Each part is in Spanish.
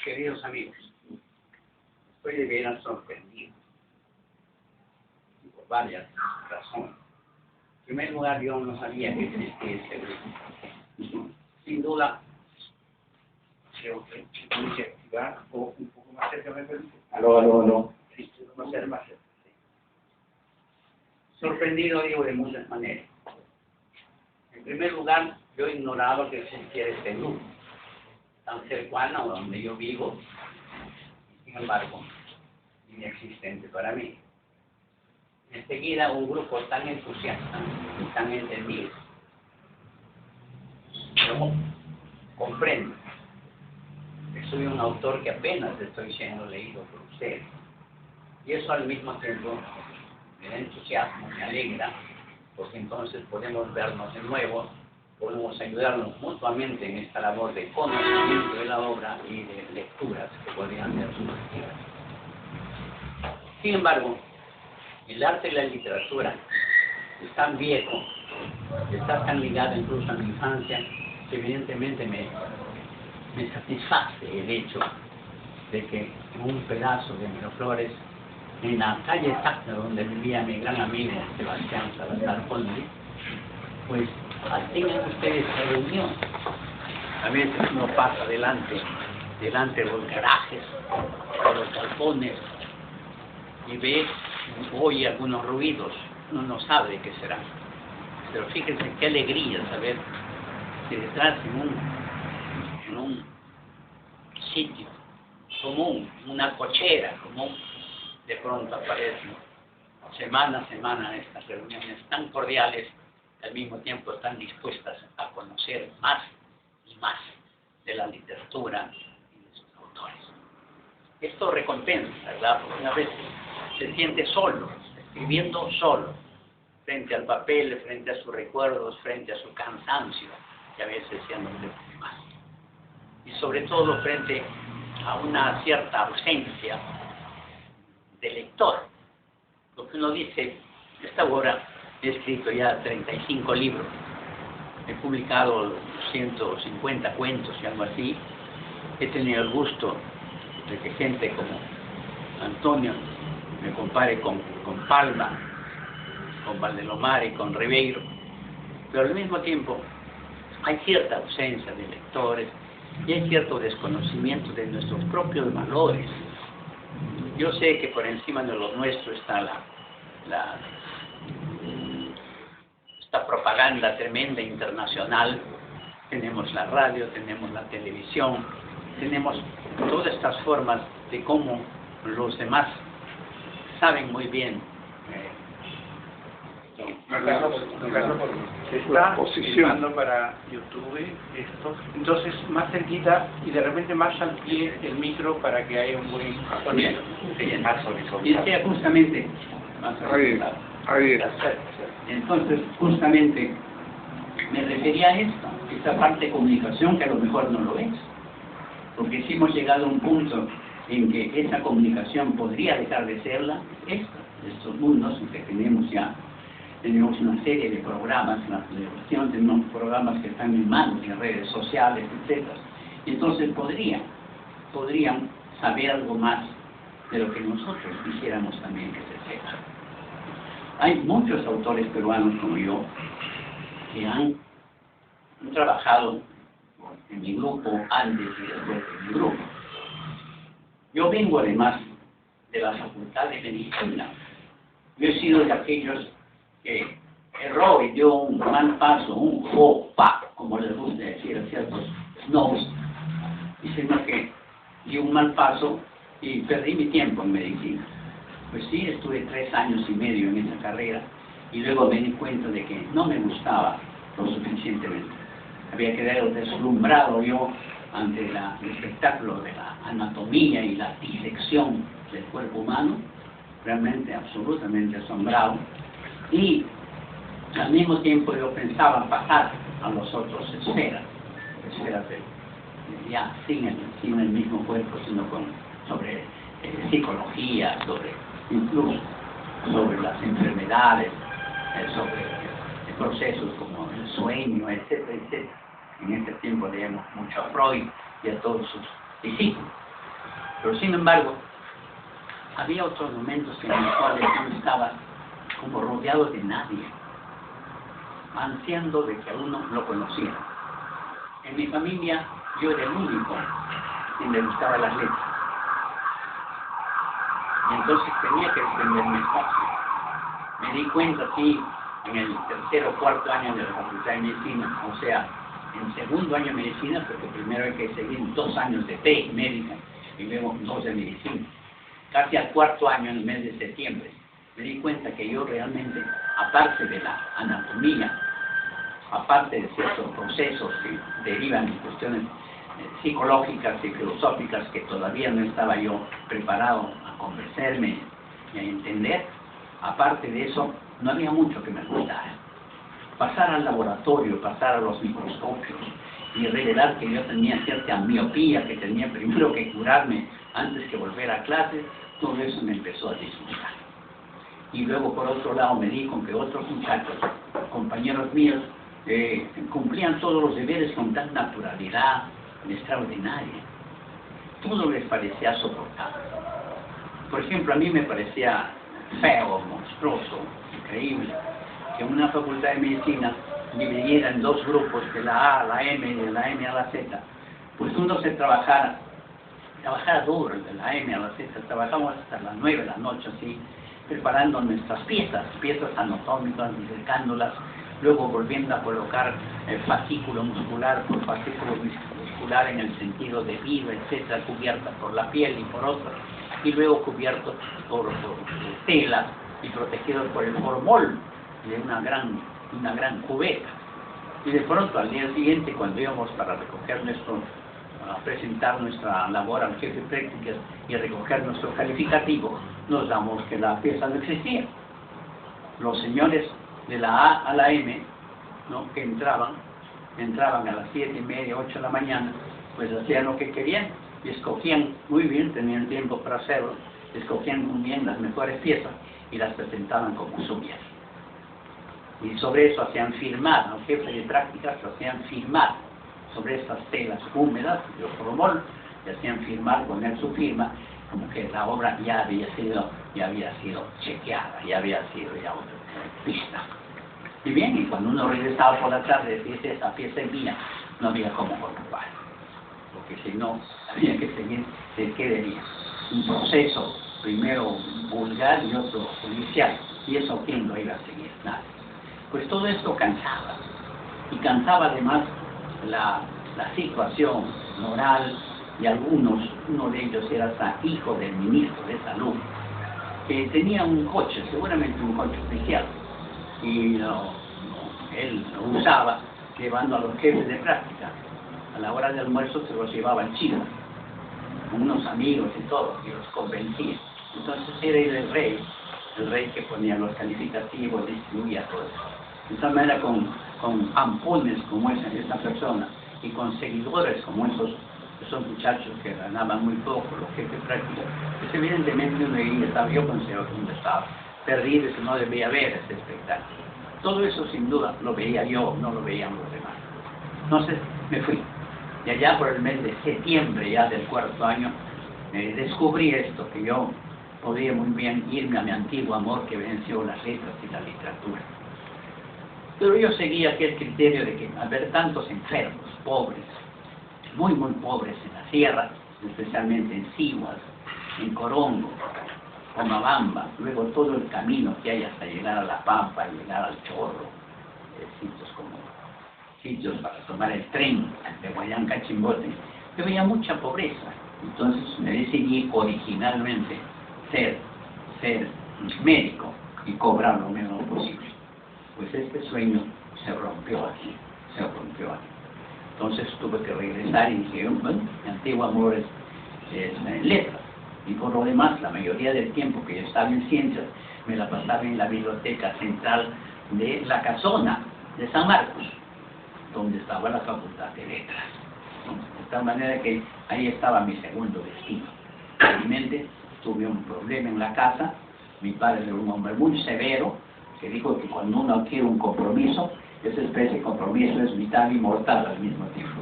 Queridos amigos, estoy de veras sorprendido por varias razones. En primer lugar, yo no sabía que existía este grupo. Sin duda, creo que se tiene que activar un poco más cerca, ¿me permite? Aló. Sí, más cerca. Sí. Sorprendido, digo, de muchas maneras. En primer lugar, yo ignoraba que existiera este grupo, tan cercano a donde yo vivo, sin embargo, inexistente para mí. Enseguida, un grupo tan entusiasta y tan entendido. Yo comprendo que soy un autor que apenas estoy siendo leído por ustedes. Y eso al mismo tiempo me da entusiasmo, me alegra, porque entonces podemos vernos de nuevo, podemos ayudarnos mutuamente en esta labor de conocimiento de la obra y de lecturas que podrían ser sugestivas. Sin embargo, el arte y la literatura es tan viejo, está tan ligado incluso a mi infancia, que evidentemente me satisface el hecho de que en un pedazo de Miraflores, en la calle exacta donde vivía mi gran amigo Sebastián Salazar Fondi, pues tengan ustedes esa reunión. A veces uno pasa delante de los garajes, de los galpones, y ve, oye algunos ruidos, uno no sabe de qué será. Pero fíjense qué alegría saber que detrás en un sitio común, una cochera común, de pronto aparecen semana a semana estas reuniones tan cordiales, al mismo tiempo están dispuestas a conocer más y más de la literatura y de sus autores. Esto recompensa, ¿verdad? Porque una vez se siente solo, escribiendo solo, frente al papel, frente a sus recuerdos, frente a su cansancio, que a veces ya no le puede más. Y sobre todo frente a una cierta ausencia de lector. Lo que uno dice, esta obra he escrito ya 35 libros, he publicado 150 cuentos y algo así, he tenido el gusto de que gente como Antonio me compare con Palma, con Valdelomar y con Ribeiro, pero al mismo tiempo hay cierta ausencia de lectores y hay cierto desconocimiento de nuestros propios valores. Yo sé que por encima de lo nuestro está esta propaganda tremenda internacional. Tenemos la radio, tenemos la televisión, tenemos todas estas formas de cómo los demás saben muy bien. Se está filmando para YouTube esto, entonces más cerquita y de repente más al pie el micro para que haya un buen sonido. Y sea justamente más Ahí. entonces justamente me refería a esto, esta parte de comunicación que a lo mejor no lo es, porque si hemos llegado a un punto en que esa comunicación podría dejar de serla, estos mundos en que tenemos una serie de programas en la televisión, tenemos programas que están en manos en redes sociales, etc. Y entonces podrían saber algo más de lo que nosotros quisiéramos también que se sepa. Hay muchos autores peruanos como yo que han trabajado en mi grupo antes y después de mi grupo. Yo vengo además de la Facultad de Medicina. Yo he sido de aquellos que erró y dio un mal paso, un faux pas, como les gusta decir a ciertos snobs, diciendo que di un mal paso y perdí mi tiempo en medicina. Pues sí, estuve 3 años y medio en esa carrera y luego me di cuenta de que no me gustaba lo suficientemente. Había quedado deslumbrado yo ante el espectáculo de la anatomía y la disección del cuerpo humano, realmente absolutamente asombrado. Y al mismo tiempo yo pensaba pasar a los otros esferas ya sin el mismo cuerpo, sino sobre psicología, incluso sobre las enfermedades, sobre procesos como el sueño, etcétera, etcétera. En este tiempo leemos mucho a Freud y a todos sus discípulos. Pero sin embargo, había otros momentos en los cuales yo estaba como rodeado de nadie, ansiando de que a uno lo conociera. En mi familia yo era el único que le gustaba las letras. Y entonces tenía que defender mi espacio. Me di cuenta, sí, en el tercer o cuarto año de la Facultad de Medicina, o sea, en segundo año de Medicina, porque primero hay que seguir 2 años de TEC médica y luego 2 de Medicina. Casi al cuarto año, en el mes de septiembre, me di cuenta que yo realmente, aparte de la anatomía, aparte de ciertos procesos que derivan de cuestiones psicológicas y filosóficas que todavía no estaba yo preparado a convencerme y a entender, aparte de eso, no había mucho que me gustara. Pasar al laboratorio, pasar a los microscopios y revelar que yo tenía cierta miopía, que tenía primero que curarme antes que volver a clase, todo eso me empezó a disgustar. Y luego, por otro lado, me di con que otros muchachos, compañeros míos, cumplían todos los deberes con tal naturalidad extraordinaria. Todo les parecía soportable. Por ejemplo, a mí me parecía feo, monstruoso, increíble, que una facultad de medicina dividiera en 2 grupos, de la A a la M y de la M a la Z. Pues uno se trabajara duro, de la M a la Z, trabajamos hasta las 9 de la noche, así, preparando nuestras piezas anatómicas, disecándolas, luego volviendo a colocar el fascículo muscular por fascículo muscular en el sentido de vida, etcétera, cubierta por la piel y por otras, y luego cubierto por telas y protegidos por el formol de una gran cubeta. Y de pronto al día siguiente, cuando íbamos para recoger a presentar nuestra labor al jefe de prácticas y recoger nuestro calificativo, nos damos que la pieza no existía. Los señores de la A a la M, ¿no?, que entraban a las 7:30, 8 de la mañana, pues hacían lo que querían y escogían muy bien, tenían tiempo para hacerlo, escogían muy bien las mejores piezas y las presentaban como suyas. Y sobre eso hacían firmar, al jefe de prácticas lo hacían firmar sobre estas telas húmedas, de formol, le hacían firmar, poner su firma, como que la obra ya había sido chequeada, ya había sido vista. Y bien, y cuando uno regresaba por la tarde, decía, esa pieza es mía, no había cómo ocupar, porque si no, había que seguir, ¿de qué debía? Un proceso, primero vulgar y otro judicial, y eso quién lo iba a seguir, nada. Pues todo esto cansaba, y cansaba además la situación moral, y uno de ellos era hasta hijo del ministro de Salud, que tenía un coche, seguramente un coche oficial, y él lo usaba llevando a los jefes de práctica. A la hora del almuerzo se los llevaba al chino, con unos amigos y todo, y los convencía. Entonces era el rey que ponía los calificativos, distribuía todo eso. De esa manera, con ampones como esa persona, y con seguidores como esos muchachos que ganaban muy poco, los jefes de práctica, pues evidentemente uno ahí estaba, yo considero que uno estaba perdido, que no debía ver ese espectáculo. Todo eso sin duda lo veía yo, no lo veían los demás. Entonces me fui. Y allá por el mes de septiembre ya del cuarto año, descubrí esto, que yo podía muy bien irme a mi antiguo amor que venció las letras y la literatura. Pero yo seguía aquel criterio de que al ver tantos enfermos, pobres, muy pobres en la sierra, especialmente en Siguas, en Corongo, Pomabamba, luego todo el camino que hay hasta llegar a La Pampa, llegar al Chorro, sitios para tomar el tren de Huallanca a Chimbote, yo veía mucha pobreza. Entonces me decidí originalmente ser médico y cobrar lo menos posible. Pues este sueño se rompió aquí. Entonces tuve que regresar y dije, bueno, mi antiguo amor es letras. Y por lo demás, la mayoría del tiempo que yo estaba en ciencias, me la pasaba en la biblioteca central de La Casona, de San Marcos, donde estaba la Facultad de Letras, ¿no? De tal manera que ahí estaba mi segundo destino. Realmente tuve un problema en la casa. Mi padre era un hombre muy severo, que dijo que cuando uno adquiere un compromiso, esa especie de compromiso es vital y mortal al mismo tiempo,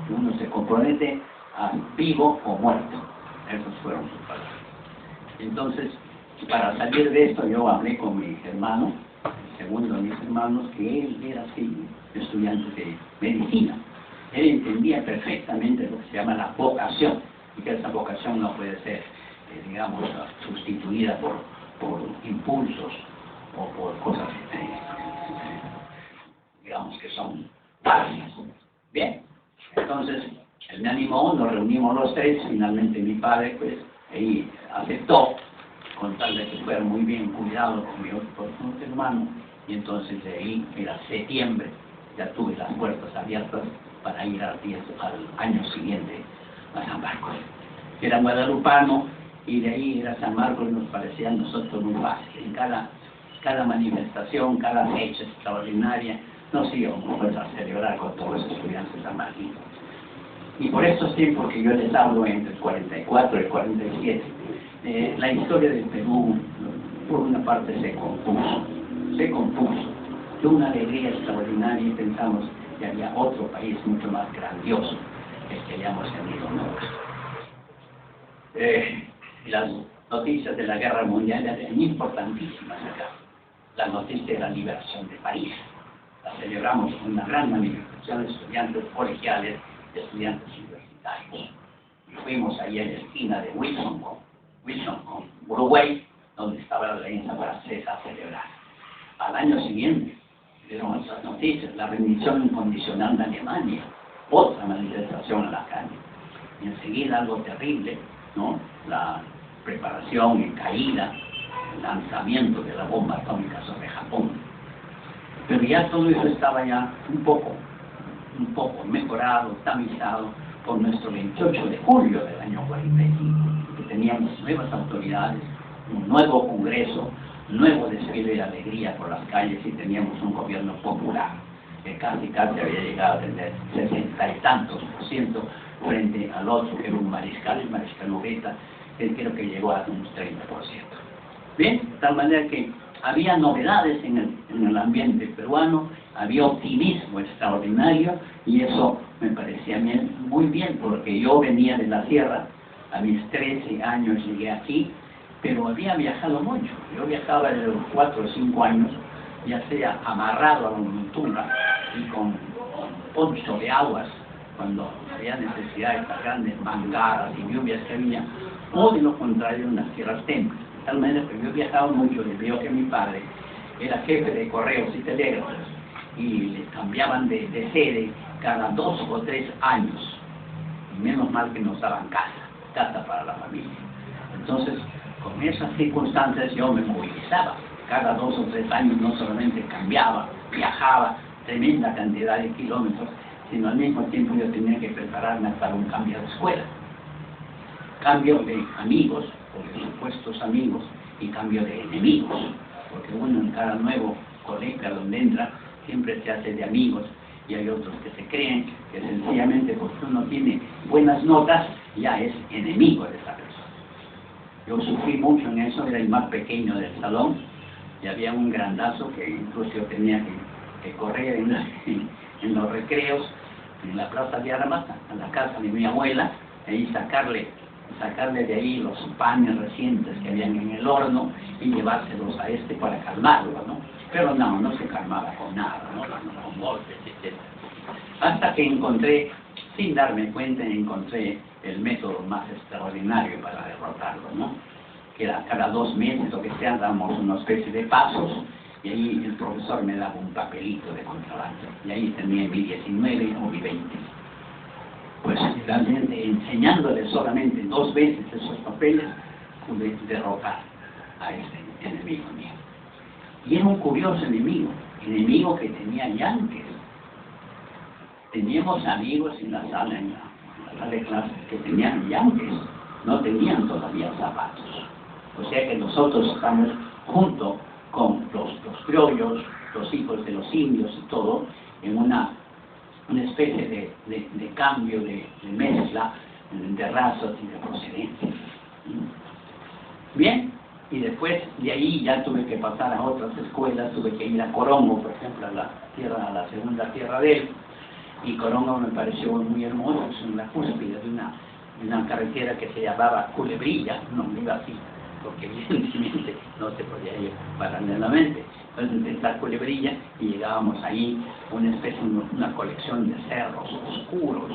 ¿no? Uno se compromete a vivo o muerto. Esos fueron sus palabras. Entonces, para salir de esto, yo hablé con mi hermano, el segundo de mis hermanos, que él era así, estudiante de medicina. Él entendía perfectamente lo que se llama la vocación, y que esa vocación no puede ser, digamos, sustituida por impulsos o por cosas, digamos, que son falsas. Bien, entonces, él me animó, nos reunimos los tres, finalmente mi padre, pues, ahí aceptó, con tal de que fuera muy bien cuidado con mi otro hermano, y entonces de ahí, era septiembre, ya tuve las puertas abiertas para ir al año siguiente a San Marcos. Era guadalupano, y de ahí ir a San Marcos nos parecía a nosotros muy fácil. En cada manifestación, cada fecha extraordinaria, nos íbamos pues, a celebrar con todos los estudiantes San Martín. Y por estos tiempos que yo les hablo, entre el 44 y el 47, la historia del Perú, por una parte, se compuso de una alegría extraordinaria, y pensamos que había otro país mucho más grandioso que hayamos tenido nunca. Las noticias de la guerra mundial eran importantísimas acá. La noticia de la liberación de París. La celebramos con una gran manifestación de estudiantes colegiales, de estudiantes universitarios. Y fuimos ahí a la esquina de Wilson con Uruguay, donde estaba la alianza francesa a celebrar. Al año siguiente, dieron otras noticias, la rendición incondicional de Alemania, otra manifestación a la calle. Y enseguida algo terrible, ¿no? La preparación y caída, el lanzamiento de la bomba atómica sobre Japón. Pero ya todo eso estaba ya un poco mejorado, tamizado por nuestro 28 de julio del año 45, que teníamos nuevas autoridades, un nuevo Congreso, un nuevo desfile de alegría por las calles, y teníamos un gobierno popular que casi había llegado a tener 60 y tantos % frente al otro, que era un mariscal, el mariscal Ureta, que creo que llegó a unos 30%. Bien, de tal manera que había novedades en el ambiente peruano, había optimismo extraordinario, y eso me parecía muy bien, porque yo venía de la sierra, a mis 13 años llegué aquí, pero había viajado mucho. Yo viajaba de los 4 o 5 años, ya sea amarrado a la montura y con poncho de aguas, cuando había necesidad de estas grandes mangaras y lluvias que había, o de lo contrario en las tierras templas. De tal manera que yo viajaba mucho, debido a que mi padre era jefe de correos y telégrafos, y le cambiaban de sede cada 2 o 3 años, y menos mal que nos daban casa para la familia. Entonces, con esas circunstancias yo me movilizaba, cada 2 o 3 años no solamente cambiaba, viajaba tremenda cantidad de kilómetros, sino al mismo tiempo yo tenía que prepararme para un cambio de escuela, cambio de amigos, o de supuestos amigos, y cambio de enemigos, porque uno en cada nuevo colegio donde entra siempre se hace de amigos, y hay otros que se creen que sencillamente porque uno tiene buenas notas ya es enemigo de esa persona. Yo sufrí mucho en eso, era el más pequeño del salón, y había un grandazo que incluso yo tenía que correr en los recreos, en la plaza de armas, a la casa de mi abuela, y sacarle de ahí los panes recientes que habían en el horno y llevárselos a para calmarlo, ¿no? Pero no se calmaba con nada, ¿no? Con golpes, etc. Hasta que encontré, sin darme cuenta, el método más extraordinario para derrotarlo, ¿no? Que era cada 2 meses, o que sea, damos una especie de pasos, y ahí el profesor me daba un papelito de contrabando, y ahí tenía mi 19 o mi 20. Pues realmente enseñándole solamente 2 veces esos papeles, pude derrotar a este enemigo mío. Y era un curioso enemigo que tenía yanques. Teníamos amigos en la sala de clases que tenían yanques, no tenían todavía zapatos. O sea que nosotros estamos junto con los criollos, los hijos de los indios y todo, en una especie de cambio, de mezcla de razas y de procedencia. Bien, y después de ahí ya tuve que pasar a otras escuelas, tuve que ir a Corongo, por ejemplo, a la segunda tierra de él, y Corongo me pareció muy hermoso, es en la cúspide de una carretera que se llamaba Culebrilla, no iba así, porque evidentemente no se podía ir paralelamente. Entonces, la Culebrilla, y llegábamos ahí una especie, una colección de cerros oscuros,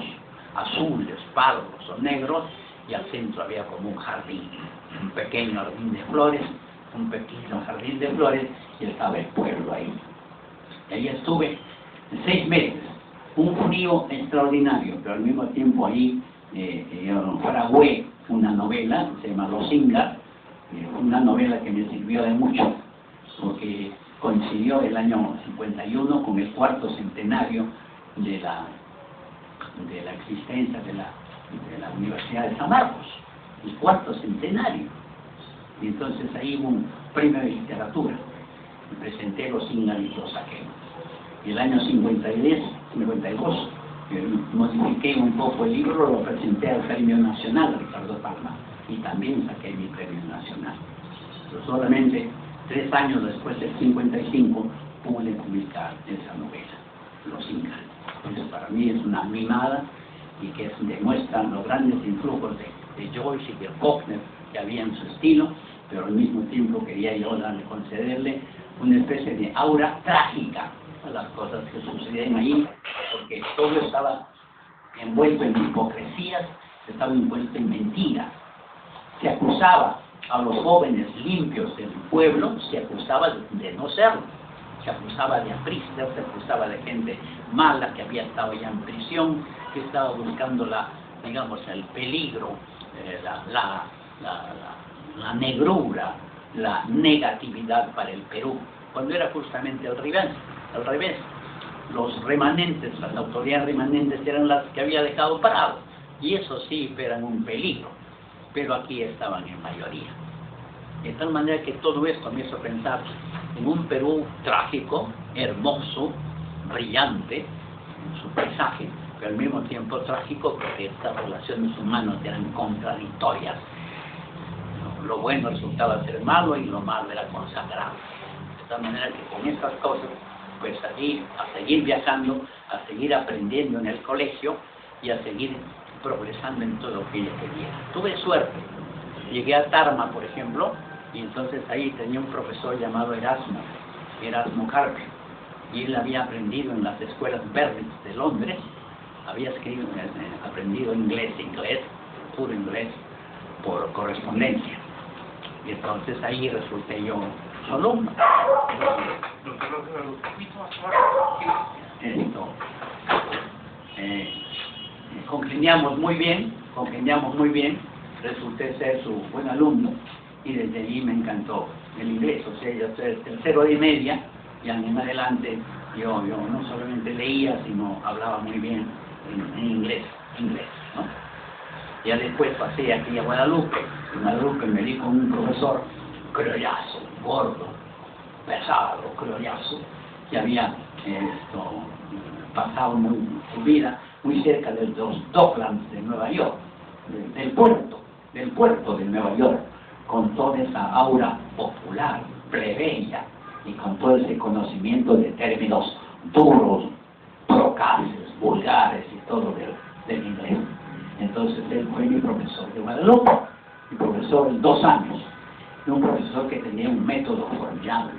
azules, pardos o negros, y al centro había como un jardín, un pequeño jardín de flores, y estaba el pueblo ahí. Y ahí estuve 6 meses, un frío extraordinario, pero al mismo tiempo ahí fragué una novela, se llama Los Ingas, una novela que me sirvió de mucho, porque coincidió el año 51 con el 4º centenario de la existencia de la Universidad de San Marcos, el 4º centenario. Y entonces ahí hubo un premio de literatura, me presenté Los Ingas y lo saqué. Y el año 52, modifiqué un poco el libro, lo presenté al Premio Nacional, Ricardo Palma, y también saqué mi Premio Nacional. Pero solamente 3 años después del 55 pude publicar esa novela, Los Ingas. Entonces para mí es una mimada y que demuestran los grandes influjos de Joyce y de Faulkner que había en su estilo, pero al mismo tiempo quería yo concederle una especie de aura trágica a las cosas que sucedían ahí, porque todo estaba envuelto en hipocresías, estaba envuelto en mentiras. Se acusaba a los jóvenes limpios del pueblo, se acusaba de no serlo, se acusaba de apristas, se acusaba de gente mala que había estado ya en prisión, que estaba buscando el peligro, la negrura, la negatividad para el Perú, cuando era justamente al revés. Los remanentes, las autoridades remanentes eran las que había dejado parado, y eso sí eran un peligro, pero aquí estaban en mayoría. De tal manera que todo esto me hizo pensar en un Perú trágico, hermoso, brillante en su paisaje, pero al mismo tiempo trágico porque estas relaciones humanas eran contradictorias. Lo bueno resultaba ser malo y lo malo era consagrado. De tal manera que con estas cosas, pues a seguir viajando, a seguir aprendiendo en el colegio y a seguir progresando en todo lo que ella quería. Tuve suerte. Llegué a Tarma, por ejemplo, y entonces ahí tenía un profesor llamado Erasmo Carver, y él había aprendido en las escuelas verdes de Londres, había aprendido inglés, puro inglés, por correspondencia. Y entonces ahí resulté yo su alumno. Congeniamos muy bien, resulté ser su buen alumno, y desde allí me encantó el inglés. O sea, yo soy tercero de media, y en adelante yo no solamente leía, sino hablaba muy bien en inglés, ¿no? Ya después pasé aquí a Guadalupe. En Guadalupe me di con un profesor criollazo, gordo, pesado, criollazo, que había pasado su vida muy cerca de los Docklands de Nueva York, del puerto de Nueva York, con toda esa aura popular, plebeya, y con todo ese conocimiento de términos duros, procaces, vulgares y todo del inglés. Entonces él fue mi profesor de Guadalupe, mi profesor en 2 años, y un profesor que tenía un método formidable.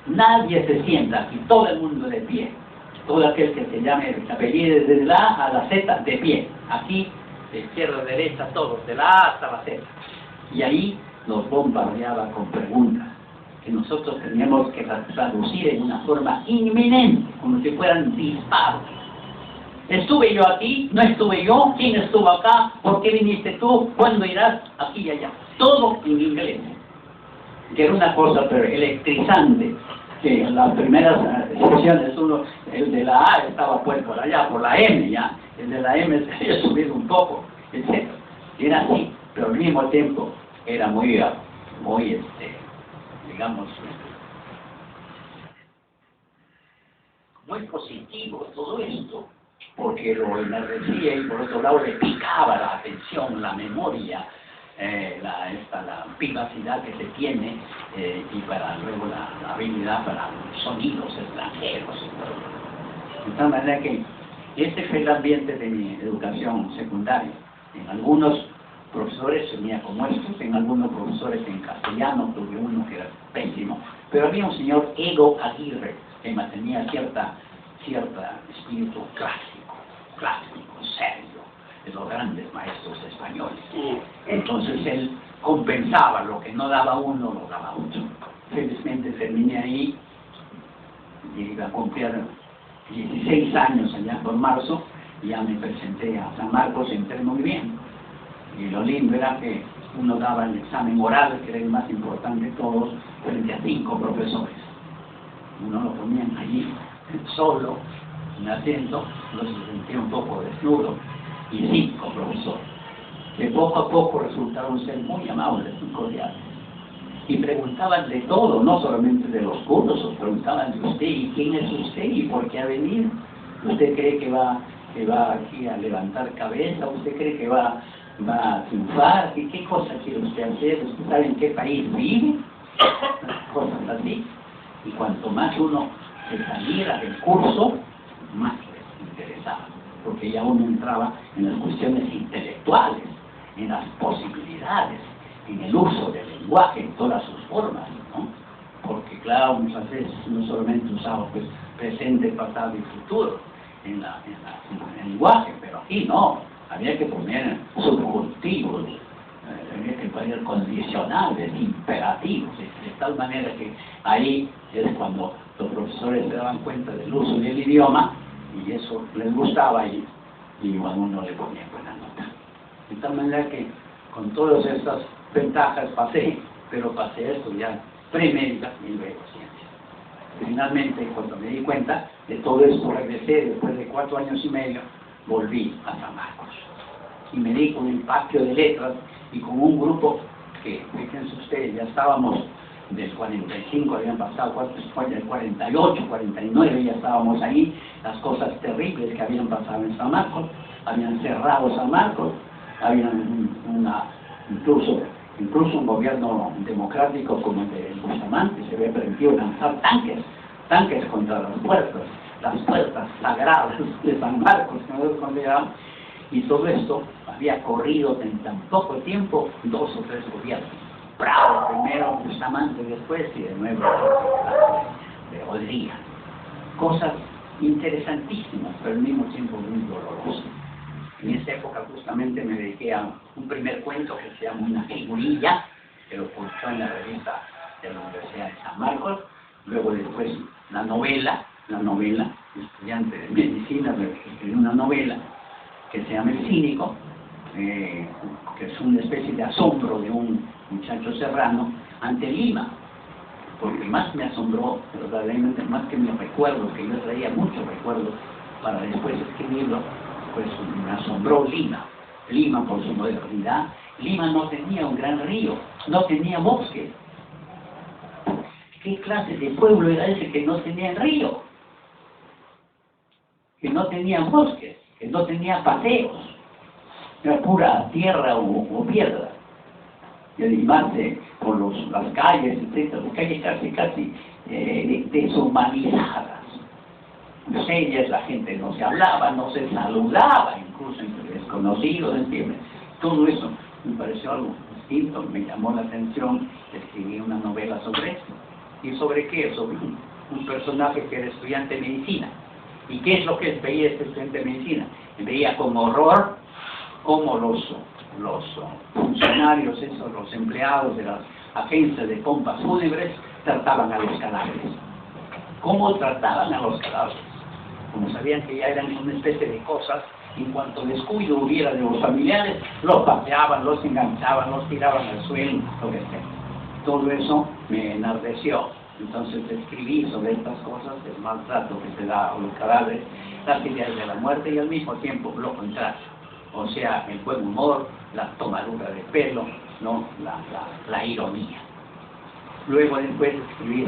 Nadie se sienta aquí, todo el mundo de pie, todo aquel que se llame, el apellido desde la A a la Z, de pie, aquí, de izquierda a derecha, todos, de la A hasta la Z. Y ahí nos bombardeaba con preguntas que nosotros teníamos que traducir en una forma inminente, como si fueran disparos. ¿Estuve yo aquí? ¿No estuve yo? ¿Quién estuvo acá? ¿Por qué viniste tú? ¿Cuándo irás? Aquí y allá. Todo en inglés. Que era una cosa pero electrizante. Que en las primeras secciones el de la A estaba pues por allá, por la M ya. El de la M se había subido un poco, etc. Era así, pero al mismo tiempo era muy digamos, muy positivo todo esto, porque lo enardecía y por otro lado le picaba la atención, la memoria, la vivacidad que se tiene, y para luego la habilidad para sonidos extranjeros y todo. De tal manera que este fue el ambiente de mi educación secundaria. En algunos profesores venía como estos, en algunos profesores en castellano, tuve uno que era pésimo, pero había un señor Ego Aguirre que mantenía cierta espíritu clásico, serio, de los grandes maestros españoles. Entonces él compensaba lo que no daba uno, lo daba otro. Felizmente terminé ahí y iba a cumplir 16 años allá por marzo, y ya me presenté a San Marcos, entré muy bien. Y lo lindo era que uno daba el examen oral, que era el más importante de todos, frente a 5 profesores. Uno lo ponían allí, solo, en asiento, lo sentía un poco desnudo, y 5 profesores, que poco a poco resultaron ser muy amables, muy cordiales. Y preguntaban de todo, no solamente de los cursos, preguntaban de usted, ¿y quién es usted? ¿Y por qué ha venido? ¿Usted cree que va aquí a levantar cabeza? ¿Usted cree que va a triunfar? ¿Qué cosa quiere usted hacer? ¿Usted sabe en qué país vive? Cosas así. Y cuanto más uno se saliera del curso, más les interesaba, porque ya uno entraba en las cuestiones intelectuales, en las posibilidades, en el uso del lenguaje en todas sus formas, ¿no? Porque claro, muchas veces no solamente usaba pues presente, pasado y futuro en el lenguaje, pero aquí no, había que poner subjuntivos, había que poner condicionales, imperativos, de tal manera que ahí es cuando los profesores se daban cuenta del uso del idioma, y eso les gustaba, y a uno le ponía buena nota. De tal manera que con todas estas ventajas pasé, pero pasé a estudiar premédica y luego ciencia. Finalmente, cuando me di cuenta de todo esto, regresé después de 4 años y medio, volví a San Marcos. Y me di con el patio de letras y con un grupo que, fíjense ustedes, ya estábamos del 45, habían pasado del 48, 49, ya estábamos ahí, las cosas terribles que habían pasado en San Marcos, habían cerrado San Marcos, habían incluso un gobierno democrático como el de Bustamante, se había permitido lanzar tanques contra las puertas sagradas de San Marcos, que no consideraban, y todo esto había corrido en tan poco tiempo 2 o 3 gobiernos. Bravo primero, Bustamante después, y de nuevo de Odría. Cosas interesantísimas, pero al mismo tiempo muy dolorosas. En esa época justamente me dediqué a un primer cuento que se llama Una figurilla, que lo publicó en la revista de la Universidad de San Marcos. Luego después la novela, estudiante de medicina, escribió una novela que se llama El Cínico, que es una especie de asombro de un muchacho serrano ante Lima, porque más me asombró, verdaderamente más que mis recuerdos, que yo traía muchos recuerdos para después escribirlo, pues me asombró Lima por su modernidad. Lima no tenía un gran río, no tenía bosque. ¿Qué clase de pueblo era ese que no tenía río? Que no tenía bosques, que no tenía paseos, era pura tierra o piedra. Y animarse por las calles, etc., las calles casi deshumanizadas. Ellas, la gente no se hablaba, no se saludaba, incluso entre desconocidos, ¿entiendes? Todo eso me pareció algo distinto, me llamó la atención, escribí una novela sobre esto. ¿Y sobre qué? Sobre un personaje que era estudiante de medicina. ¿Y qué es lo que veía este estudiante de medicina? Veía con horror cómo los funcionarios, los empleados de las agencias de pompas fúnebres trataban a los cadáveres. ¿Cómo trataban a los cadáveres? Como sabían que ya eran una especie de cosas, en cuanto descuido hubiera de los familiares, los pateaban, los enganchaban, los tiraban al suelo, lo que sea. Todo eso me enardeció. Entonces escribí sobre estas cosas, el maltrato que se da a los cadáveres, las ideas de la muerte, y al mismo tiempo lo contrario. O sea, el buen humor, la tomadura de pelo, ¿no? la ironía. Luego después escribí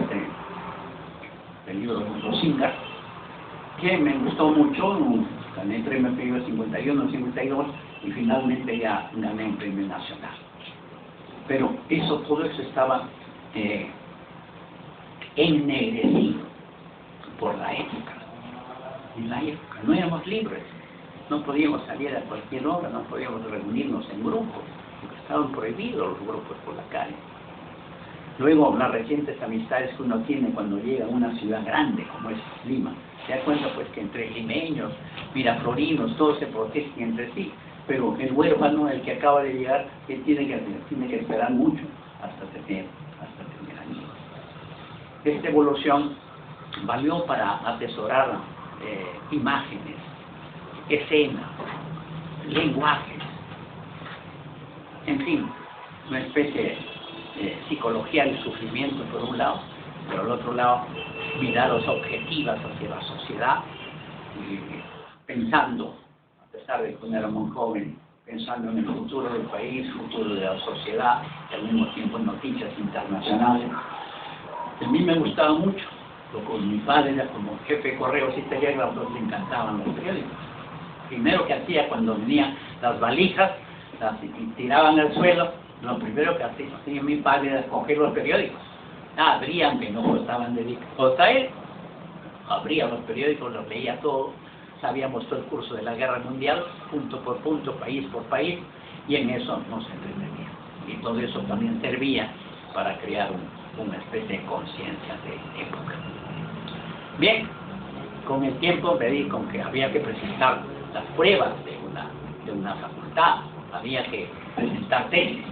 el libro de Rosinga, que me gustó mucho, gané el premio Pío 51, 52, y finalmente ya gané un premio nacional. Pero todo eso estaba ennegrecido por la época. En la época no éramos libres. no podíamos salir a cualquier hora, no podíamos reunirnos en grupos, porque estaban prohibidos los grupos por la calle. Luego, las recientes amistades que uno tiene cuando llega a una ciudad grande como es Lima, se da cuenta pues que entre limeños, miraflorinos, todos se protegen entre sí, pero el huérfano, el que acaba de llegar, ¿qué tiene que hacer? Tiene que esperar mucho hasta tener amigos. Esta evolución valió para atesorar imágenes, escenas, lenguajes, en fin, una especie de psicología del sufrimiento por un lado, por el otro lado, miradas objetivas hacia la sociedad, y pensando, a pesar de que uno era muy joven, pensando en el futuro del país, futuro de la sociedad, y al mismo tiempo en noticias internacionales. A mí me gustaba mucho, con mi padre era como jefe de correos y telégrafos, le encantaban los periódicos. Primero que hacía cuando venían las valijas, las tiraban al suelo, lo primero que hacía mi padre era coger los periódicos. Abrían, que no estaban dedicados a él, abría los periódicos, los leía todos, sabíamos todo el curso de la guerra mundial, punto por punto, país por país, y en eso nos entretenía. Y todo eso también servía para crear una especie de conciencia de época. Bien, con el tiempo me di con que había que presentar las pruebas de una facultad, había que presentar tesis.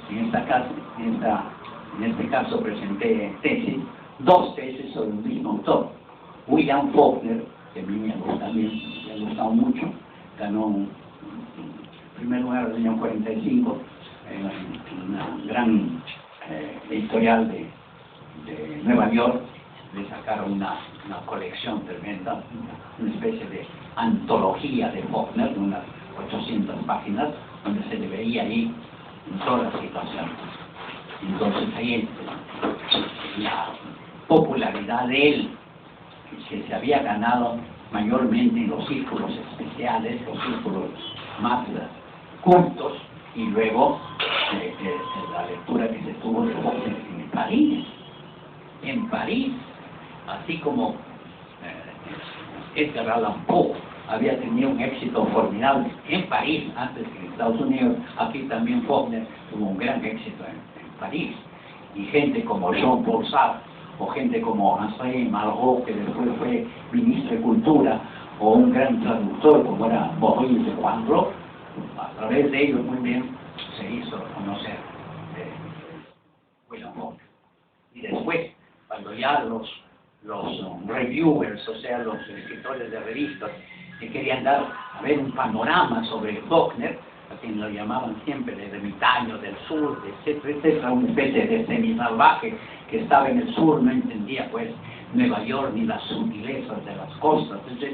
En este caso presenté tesis, 2 tesis sobre el mismo autor. William Faulkner, que a mí me ha gustado mucho, ganó en primer lugar en el año 45 en una gran editorial de Nueva York. Le sacaron una colección tremenda, una especie de antología de Faulkner, de unas 800 páginas, donde se le veía ahí en todas las situaciones. Entonces ahí la popularidad de él, que se había ganado mayormente en los círculos especiales, los círculos más cultos, y luego la lectura que se tuvo de Faulkner en París, así como Edgar Allan Poe había tenido un éxito formidable en París antes que en Estados Unidos, aquí también Faulkner tuvo un gran éxito en París. Y gente como Jean-Paul Sartre, o gente como André Malraux, que después fue ministro de Cultura, o un gran traductor como era Maurice de Coindreau, a través de ellos muy bien se hizo conocer William Faulkner. Y después, cuando ya los reviewers, o sea, los escritores de revistas, que querían dar a ver un panorama sobre Faulkner, a quien lo llamaban siempre el ermitaño del sur, etcétera, etcétera, una especie de semisalvaje que estaba en el sur, no entendía pues Nueva York ni las sutilezas de las costas, etc.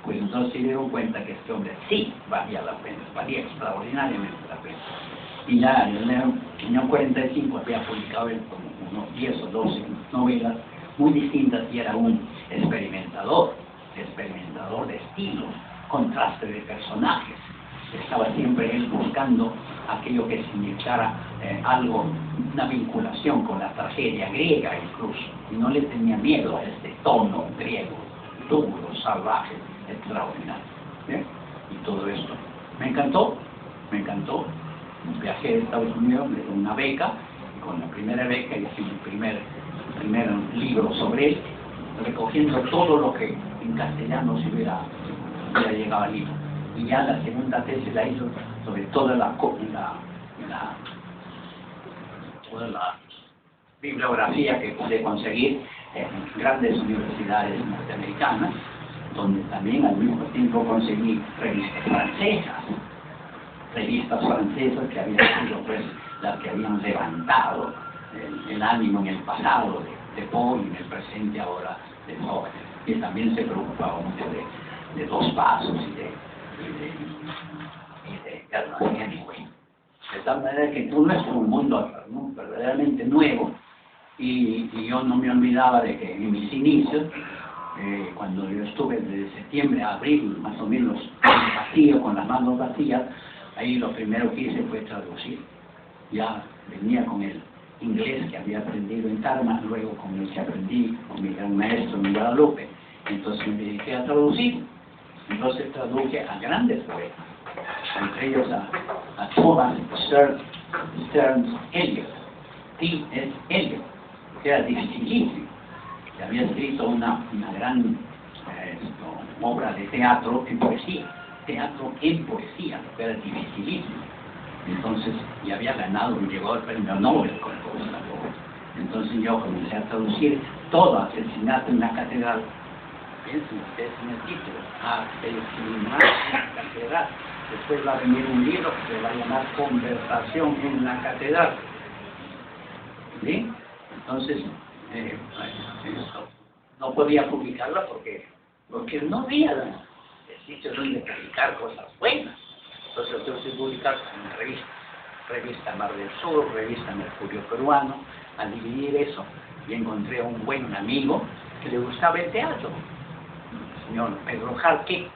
Pues entonces se dieron cuenta que este hombre sí valía la pena, valía extraordinariamente la pena. Y ya en el año 45 había publicado como unos 10 o 12 novelas muy distintas, y era un experimentador de estilos, contraste de personajes. Estaba siempre él buscando aquello que significara algo, una vinculación con la tragedia griega incluso, y no le tenía miedo a este tono griego, duro, salvaje, extraordinario. ¿Bien? Y todo esto me encantó. Viajé a Estados Unidos, me dio una beca, y con la primera beca hice mi primer libro sobre él, recogiendo todo lo que en castellano se hubiera llegado a Lima. Y ya la segunda tesis la hizo sobre toda la bibliografía que pude conseguir en grandes universidades norteamericanas, donde también al mismo tiempo conseguí revistas francesas que habían sido pues las que habían levantado el ánimo en el pasado de Poe y en el presente ahora de Faulkner, y también se preocupaba mucho de Dos Pasos y de Ernest Hemingway. De tal manera que todo es un mundo verdaderamente nuevo, y yo no me olvidaba de que en mis inicios, cuando yo estuve desde septiembre a abril, más o menos vacío, con las manos vacías, ahí lo primero que hice fue traducir. Ya venía con el inglés que había aprendido en Tarma, luego con el que aprendí con mi gran maestro en Guadalupe. Entonces me dediqué a traducir, Entonces traduje a grandes poetas, entre ellos a Thomas Stearns Eliot, T.S. Eliot, que era dificilísimo, que había escrito una gran obra de teatro en poesía, que era dificilísimo. Entonces, y había ganado, llegó al premio Nobel con esa obra. Entonces yo comencé a traducir todo asesinato en la catedral. Piensen ustedes en el título, asesinato en la catedral. Después va a venir un libro que se va a llamar Conversación en la catedral. ¿Sí? Entonces, no podía publicarla porque no había sitios donde publicar cosas buenas. Entonces lo tuve que publicar en revistas. Revista Mar del Sur, Revista Mercurio Peruano, al dividir eso, y encontré a un buen amigo que le gustaba el teatro, el señor Pedro Jarque.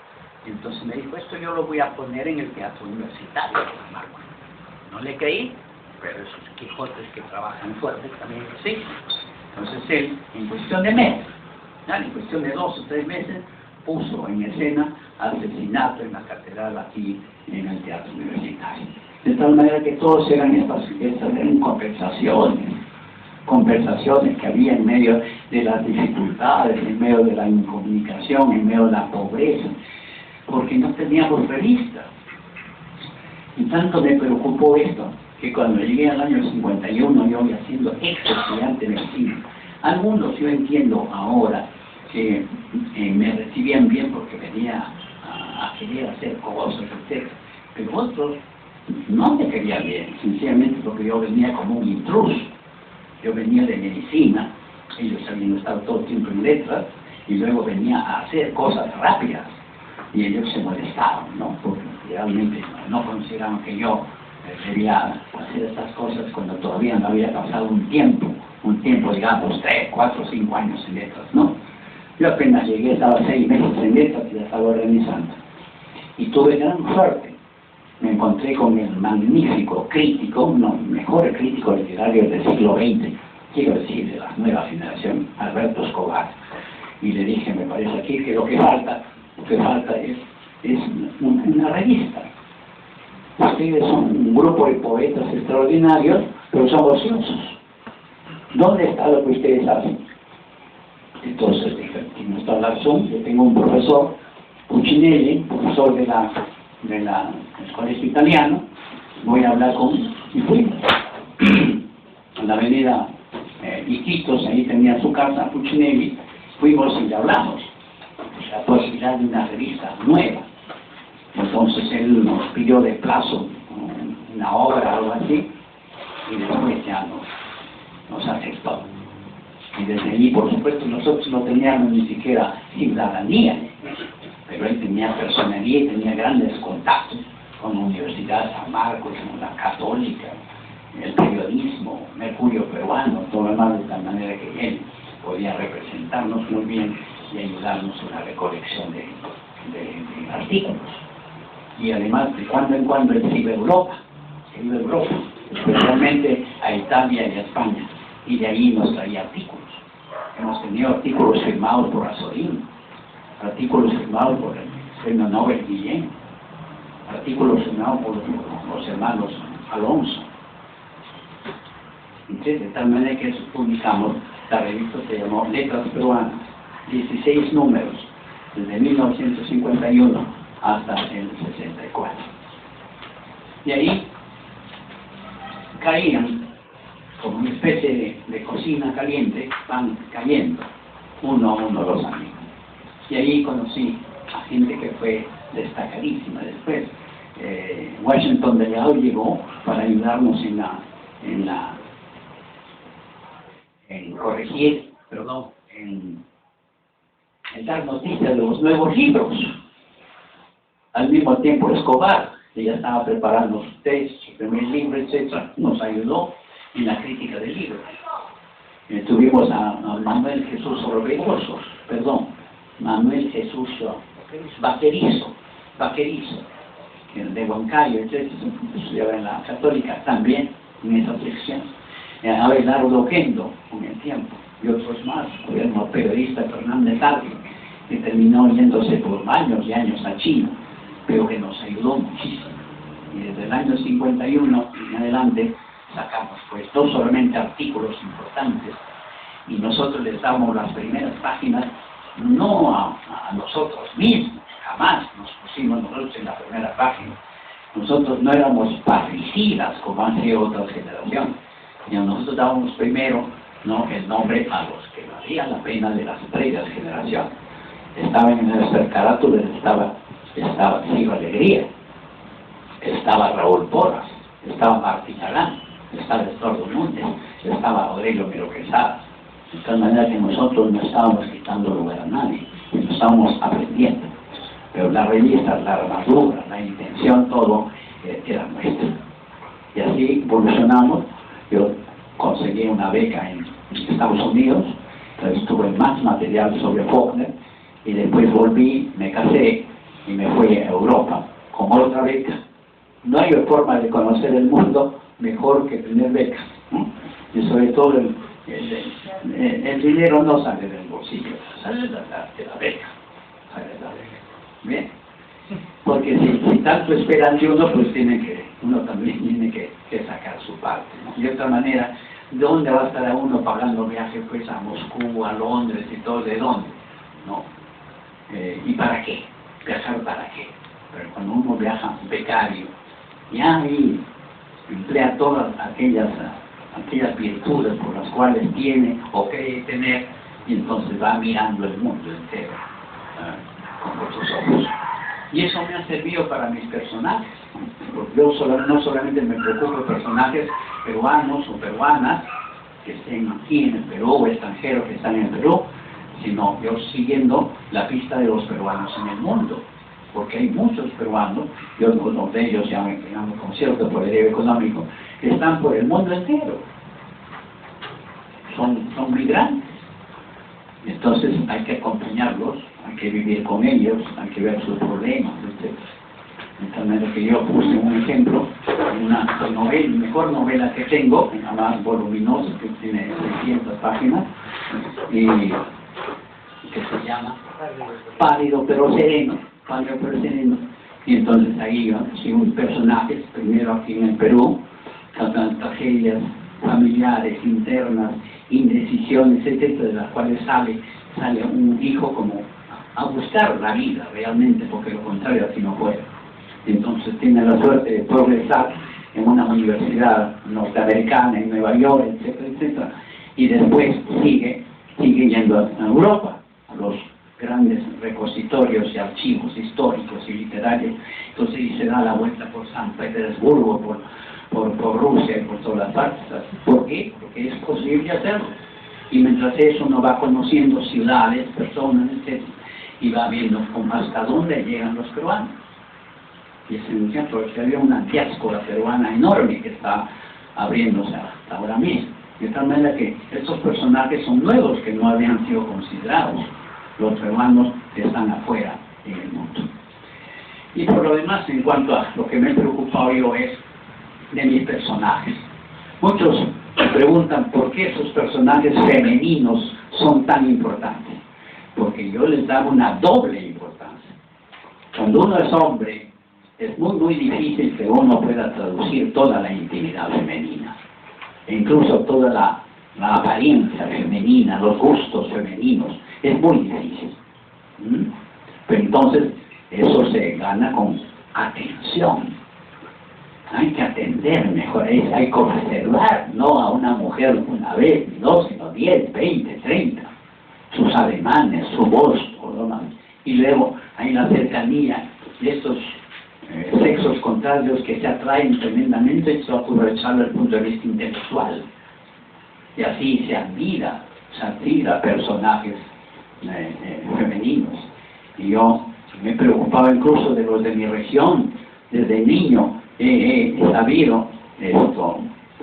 Entonces me dijo, esto yo lo voy a poner en el teatro universitario de Marco. No le creí, pero esos Quijotes que trabajan fuerte también existen. Entonces él, en cuestión de meses, en cuestión de 2 o 3 meses, puso en escena Asesinato en la catedral aquí en el teatro universitario. De tal manera que todos eran estas eran conversaciones que había en medio de las dificultades, en medio de la incomunicación, en medio de la pobreza, porque no teníamos revistas. Y tanto me preocupó esto, que cuando llegué al año 51, yo ya siendo estudiante de medicina, algunos yo entiendo ahora que me recibían bien porque venía a querer hacer cosas, etc. Pero otros no me querían bien, sencillamente porque yo venía como un intruso. Yo venía de medicina, ellos habían estado todo el tiempo en letras, y luego venía a hacer cosas rápidas, y ellos se molestaban, ¿no? Porque realmente no consideraban que yo quería hacer estas cosas cuando todavía no había pasado un tiempo, digamos, 3, 4, 5 años en letras, ¿no? Yo apenas llegué, estaba 6 meses en letras y ya estaba organizando. Y tuve gran suerte. Me encontré con el magnífico crítico, uno de los mejores críticos literarios del siglo XX, quiero decir, de la nueva generación, Alberto Escobar. Y le dije, me parece aquí que lo que falta es una revista. Ustedes son un grupo de poetas extraordinarios, pero son ociosos. ¿Dónde está lo que ustedes hacen? Entonces dije, aquí no está la razón. Yo tengo un profesor, Puccinelli, profesor del colegio italiano, voy a hablar con él. Y fui a la avenida Iquitos, ahí tenía su casa, Puccinelli, fuimos y le hablamos la posibilidad de una revista nueva. Entonces él nos pidió de plazo una obra o algo así, y después ya nos aceptó. Y desde allí, por supuesto, nosotros no teníamos ni siquiera ciudadanía, pero él tenía personería y tenía grandes contactos con la Universidad de San Marcos, con la Católica, el periodismo, Mercurio Peruano, todo lo demás, de tal manera que él podía representarnos muy bien y ayudarnos en la recolección de artículos. Y además, de cuando en cuando él se iba a Europa, especialmente a Italia y a España, y de ahí nos traía artículos. Hemos tenido artículos firmados por Azorín, artículos firmados por el premio Nobel Guillén, artículos firmados por los hermanos Alonso. Entonces, de tal manera que publicamos, la revista se llamó Letras Peruanas, 16 números, desde 1951 hasta el 64. Y ahí caían, como una especie de cocina caliente, van cayendo uno a uno los amigos. Y ahí conocí a gente que fue destacadísima después. Washington de Leal llegó para ayudarnos en dar noticias de los nuevos libros. Al mismo tiempo Escobar, que ya estaba preparando su tesis, su primer libro, etc., nos ayudó en la crítica del libro. Tuvimos a Manuel Jesús Vaquerizo, de Huancayo, etc., estudiaba en la Católica también, en esa sección. A Abelardo Oquendo, con el tiempo, y otros más, el periodista Fernández Arce, que terminó yéndose por años y años a China, pero que nos ayudó muchísimo. Y desde el año 51 en adelante sacamos pues no solamente artículos importantes, y nosotros les damos las primeras páginas no a nosotros mismos, jamás nos pusimos nosotros en la primera página. Nosotros no éramos patricidas como han sido otras generaciones, sino nosotros dábamos primero el nombre a los que valían la pena de las previas generaciones. Estaba en nuestras carátulas, estaba Ciro Alegría, estaba Raúl Porras, estaba Martín Arán, estaba Estordo Núñez, estaba Aurelio Miro Quesada. De tal manera que nosotros no estábamos quitando lugar a nadie, sino estábamos aprendiendo. Pero la revista, la armadura, la intención, todo era nuestra. Y así evolucionamos. Yo conseguí una beca en Estados Unidos, entonces tuve más material sobre Faulkner, y después volví, me casé y me fui a Europa con otra beca. No hay forma de conocer el mundo mejor que tener becas, ¿no? Y sobre todo el dinero no sale del bolsillo, sale de la beca. ¿Bien? Porque si tanto esperan de uno, pues uno también tiene que sacar su parte, ¿no? De otra manera, ¿de dónde va a estar a uno pagando viaje pues a Moscú, a Londres y todo? ¿De dónde? ¿No? ¿Y para qué? ¿Viajar para qué? Pero cuando uno viaja becario, ya ahí emplea todas aquellas virtudes por las cuales tiene o cree tener, y entonces va mirando el mundo entero con otros ojos. Y eso me ha servido para mis personajes, porque yo no solamente me preocupo de personajes peruanos o peruanas que estén aquí en el Perú o extranjeros que están en el Perú, sino yo siguiendo la pista de los peruanos en el mundo, porque hay muchos peruanos, y algunos de ellos ya me con cierto poderío económico, que están por el mundo entero, son migrantes. Entonces hay que acompañarlos, hay que vivir con ellos, hay que ver sus problemas, etc. De tal manera que yo puse un ejemplo en una novela, mejor novela que tengo, la más voluminosa, que tiene 600 páginas, y que se llama Pálido pero Sereno, y entonces ahí yo sigo personajes, primero aquí en el Perú, tragedias familiares, internas, indecisiones, etcétera, de las cuales sale un hijo como a buscar la vida realmente, porque lo contrario así no puede. Entonces tiene la suerte de progresar en una universidad norteamericana en Nueva York, etcétera, etcétera, y después sigue yendo a Europa, a los grandes repositorios y archivos históricos y literarios. Entonces y se da la vuelta por San Petersburgo, por Rusia y por todas las partes. ¿Por qué? Porque es posible hacerlo. Y mientras eso uno va conociendo ciudades, personas, etc., y va viendo hasta dónde llegan los peruanos. Y es un ejemplo, que había una diáspora peruana enorme que está abriéndose hasta ahora mismo. De tal manera que estos personajes son nuevos que no habían sido considerados. Los peruanos que están afuera en el mundo. Y por lo demás, en cuanto a lo que me he preocupado yo es de mis personajes. Muchos me preguntan por qué esos personajes femeninos son tan importantes. Porque yo les daba una doble importancia. Cuando uno es hombre, es muy difícil que uno pueda traducir toda la intimidad femenina, e incluso toda la apariencia femenina, los gustos femeninos. Es muy difícil. Pero entonces, eso se gana con atención. Hay que atender mejor, hay que observar, no a una mujer una vez, ni dos, sino 10, 20, 30. Sus ademanes, su voz, todo lo demás. Y luego hay la cercanía de estos sexos contrarios que se atraen tremendamente, esto aprovecharlo desde el punto de vista intelectual. Y así se admira personajes femeninos. Y yo me preocupaba incluso de los de mi región. Desde niño he sabido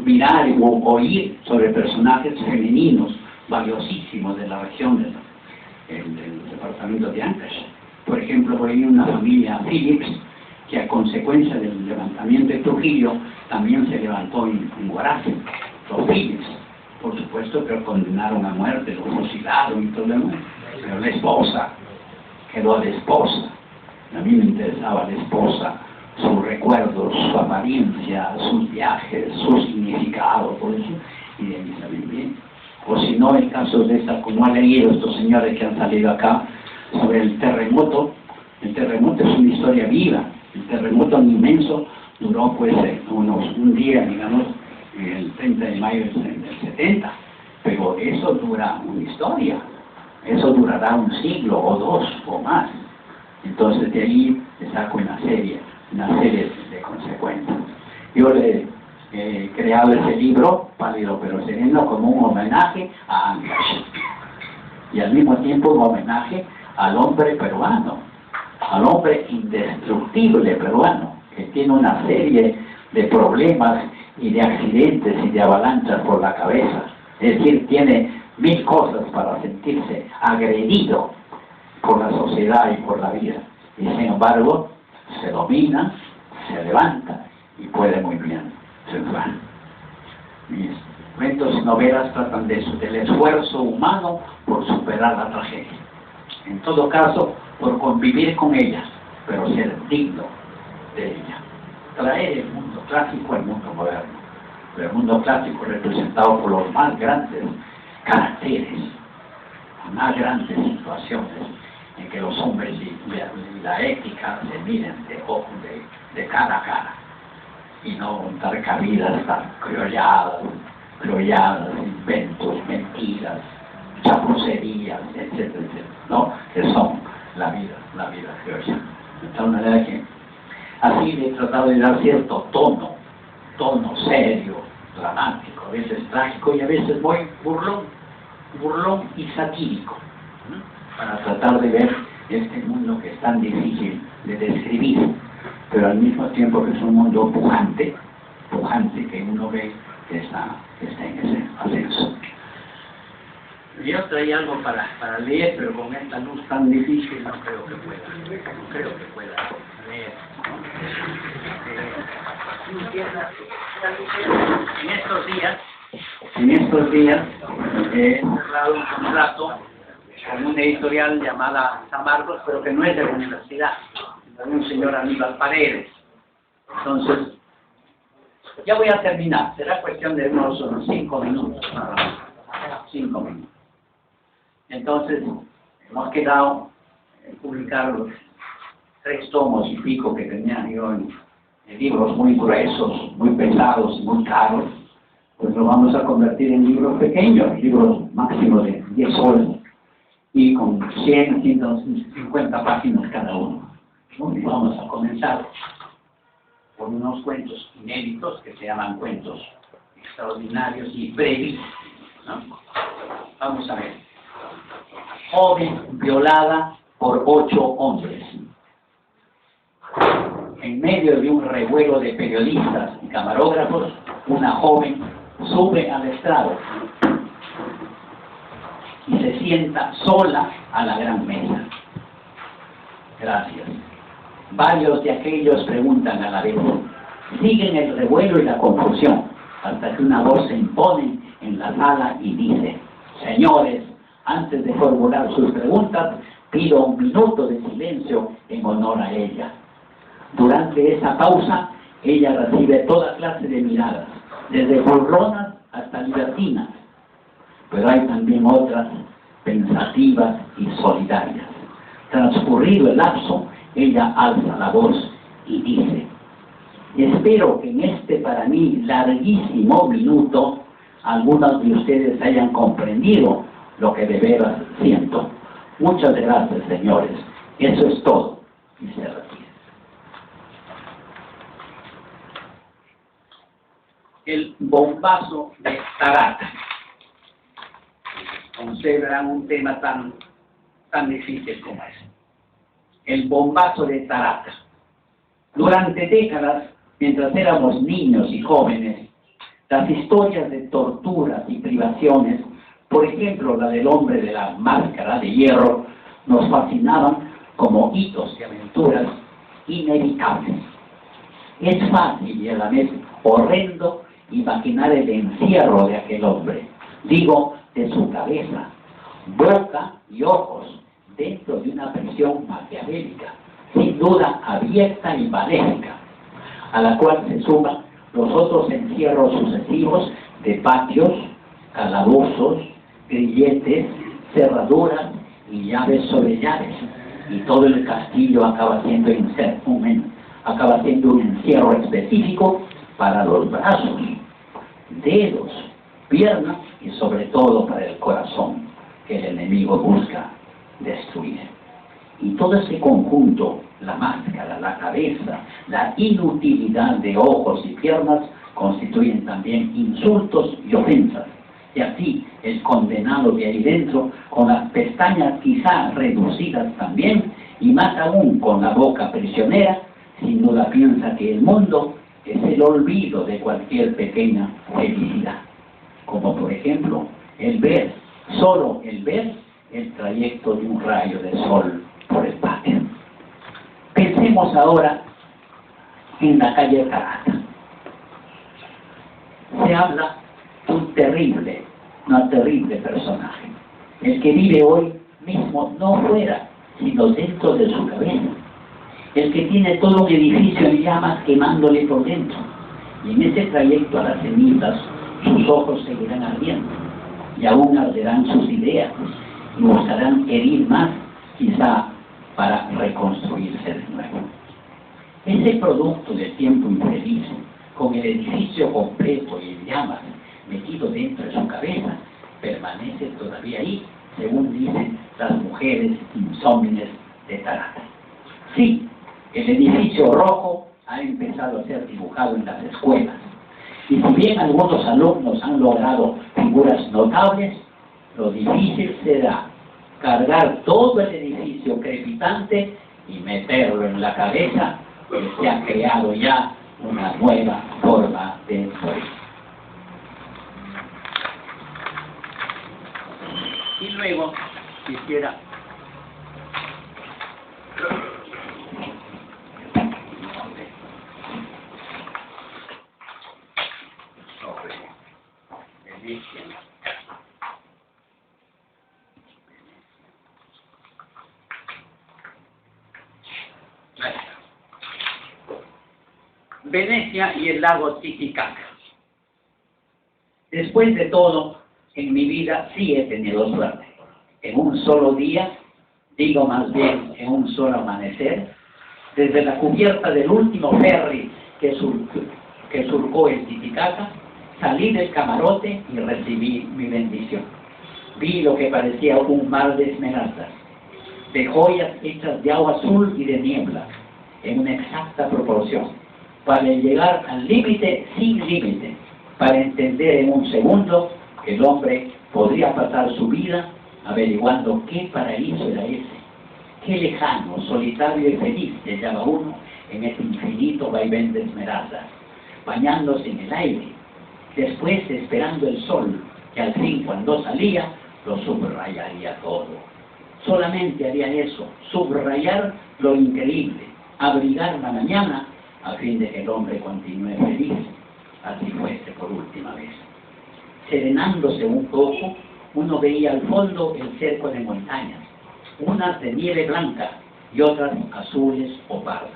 mirar o oír sobre personajes femeninos valiosísimos de la región del departamento de Ancash. Por ejemplo, por ahí una familia Phillips, que a consecuencia del levantamiento de Trujillo también se levantó en Huaraz. Los Phillips, por supuesto, pero condenaron a muerte, los fusilaron y todo lo demás. Pero la esposa quedó la esposa. A mí me interesaba la esposa, sus recuerdos, su apariencia, sus viajes, su significado, todo eso, y de ahí salí bien. O si no, en casos de estas, como han leído estos señores que han salido acá, sobre el terremoto es una historia viva. El terremoto inmenso duró pues un día, digamos, el 30 de mayo del 70, pero eso dura una historia, eso durará un siglo o dos o más. Entonces de ahí le saco una serie de consecuencias. Yo le he creado ese libro, Pálido pero Sereno, como un homenaje a Ancash y al mismo tiempo un homenaje al hombre peruano, al hombre indestructible peruano, que tiene una serie de problemas y de accidentes y de avalanchas por la cabeza. Es decir, tiene 1000 cosas para sentirse agredido por la sociedad y por la vida. Y sin embargo, se domina, se levanta y puede muy bien triunfar. Mis cuentos y novelas tratan de eso, del esfuerzo humano por superar la tragedia. En todo caso, por convivir con ella, pero ser digno de ella. Traer el mundo clásico al mundo moderno. El mundo clásico representado por los más grandes caracteres, más grandes situaciones en que los hombres y la ética se miren de cara a cara y no dar cabida a estas criolladas, inventos, mentiras, chapucerías, etcétera, ¿no? Que son la vida criolla. De tal manera que así le he tratado de dar cierto tono serio, dramático, a veces trágico y a veces muy burlón y satírico, ¿no? Para tratar de ver este mundo que es tan difícil de describir, pero al mismo tiempo que es un mundo pujante que uno ve que está en ese ascenso. Yo traía algo para leer, pero con esta luz tan difícil no creo que pueda leer. En estos días he cerrado un contrato con una editorial llamada San Marcos, pero que no es de la universidad, es de un señor Aníbal Paredes. Entonces, ya voy a terminar, será cuestión de unos 5 minutos, 5 minutos. Entonces, hemos quedado en publicar los 3 tomos y pico que tenía yo en libros muy gruesos, muy pesados, muy caros, pues lo vamos a convertir en libros pequeños, libros máximo de 10 horas, y con 100, 150 páginas cada uno. Y vamos a comenzar por unos cuentos inéditos que se llaman cuentos extraordinarios y brevísimos, ¿no? Vamos a ver. Joven violada por 8 hombres. En medio de un revuelo de periodistas y camarógrafos, una joven sube al estrado y se sienta sola a la gran mesa. Gracias. Varios de aquellos preguntan a la vez. Siguen el revuelo y la confusión, hasta que una voz se impone en la sala y dice: señores, antes de formular sus preguntas, pido 1 minuto de silencio en honor a ella. Durante esa pausa, ella recibe toda clase de miradas, desde burlonas hasta libertinas, pero hay también otras pensativas y solidarias. Transcurrido el lapso, ella alza la voz y dice: espero que en este para mí larguísimo minuto algunos de ustedes hayan comprendido lo que de veras siento. Muchas gracias, señores. Eso es todo. Y se retira. El bombazo de Tarata. Consideran un tema tan difícil como ese. El bombazo de Tarata. Durante décadas, mientras éramos niños y jóvenes, las historias de torturas y privaciones, por ejemplo la del hombre de la máscara de hierro, nos fascinaban como hitos de aventuras inevitables. Es fácil y a la vez horrendo imaginar el encierro de aquel hombre, digo, de su cabeza, boca y ojos dentro de una prisión maquiavélica, sin duda abierta y maléfica, a la cual se suman los otros encierros sucesivos de patios, calabozos, grilletes, cerraduras y llaves sobre llaves, y todo el castillo acaba siendo un encierro específico para los brazos, dedos, piernas y sobre todo para el corazón, que el enemigo busca destruir. Y todo este conjunto, la máscara, la cabeza, la inutilidad de ojos y piernas, constituyen también insultos y ofensas. Y así el condenado de ahí dentro, con las pestañas quizá reducidas también, y más aún con la boca prisionera, sin duda piensa que el mundo es el olvido de cualquier pequeña felicidad. Como por ejemplo, solo el ver el trayecto de un rayo de sol por el patio. Pensemos ahora en la calle Caracas. Se habla de un terrible personaje, el que vive hoy mismo no fuera, sino dentro de su cabeza, el que tiene todo un edificio en llamas quemándole por dentro, y en ese trayecto a las cenizas sus ojos seguirán ardiendo, y aún arderán sus ideas, y buscarán herir más, quizá para reconstruirse de nuevo. Ese producto del tiempo infeliz, con el edificio completo y en llamas metido dentro de su cabeza, permanece todavía ahí, según dicen las mujeres insómines de Tarata. Sí, el edificio rojo ha empezado a ser dibujado en las escuelas, y si bien algunos alumnos han logrado figuras notables, lo difícil será cargar todo el edificio crepitante y meterlo en la cabeza, que se ha creado ya una nueva forma de morir. Y luego quisiera Venecia y el lago Titicaca. Después de todo, en mi vida sí he tenido suerte. En un solo día, digo más bien en un solo amanecer, desde la cubierta del último ferry que surcó el Titicaca, salí del camarote y recibí mi bendición. Vi lo que parecía un mar de esmeraldas, de joyas hechas de agua azul y de niebla, en una exacta proporción, para llegar al límite sin límite, para entender en un segundo que el hombre podría pasar su vida averiguando qué paraíso era ese, qué lejano, solitario y feliz se hallaba uno en ese infinito vaivén de esmeraldas, bañándose en el aire, después esperando el sol, que al fin cuando salía lo subrayaría todo. Solamente haría eso, subrayar lo increíble, abrigar la mañana, a fin de que el hombre continúe feliz, así fuese por última vez. Serenándose un poco, uno veía al fondo el cerco de montañas, unas de nieve blanca y otras azules o pardas.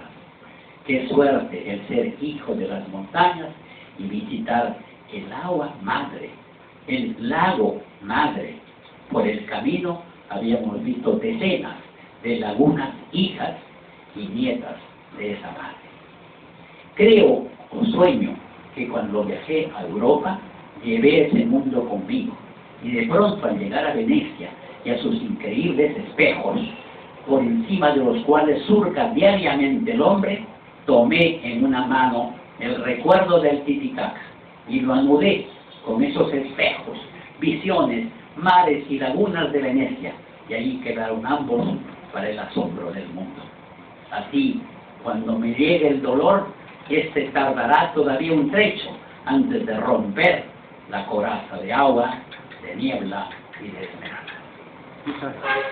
Qué suerte el ser hijo de las montañas y visitar el agua madre, el lago madre. Por el camino habíamos visto decenas de lagunas hijas y nietas de esa madre. Creo o sueño que cuando viajé a Europa llevé ese mundo conmigo, y de pronto al llegar a Venecia y a sus increíbles espejos, por encima de los cuales surca diariamente el hombre, tomé en una mano el recuerdo del Titicaca y lo anudé con esos espejos, visiones, mares y lagunas de Venecia, y allí quedaron ambos para el asombro del mundo. Así, cuando me llegue el dolor, este tardará todavía un trecho antes de romper la coraza de agua, de niebla y de esmeralda. Muchas gracias.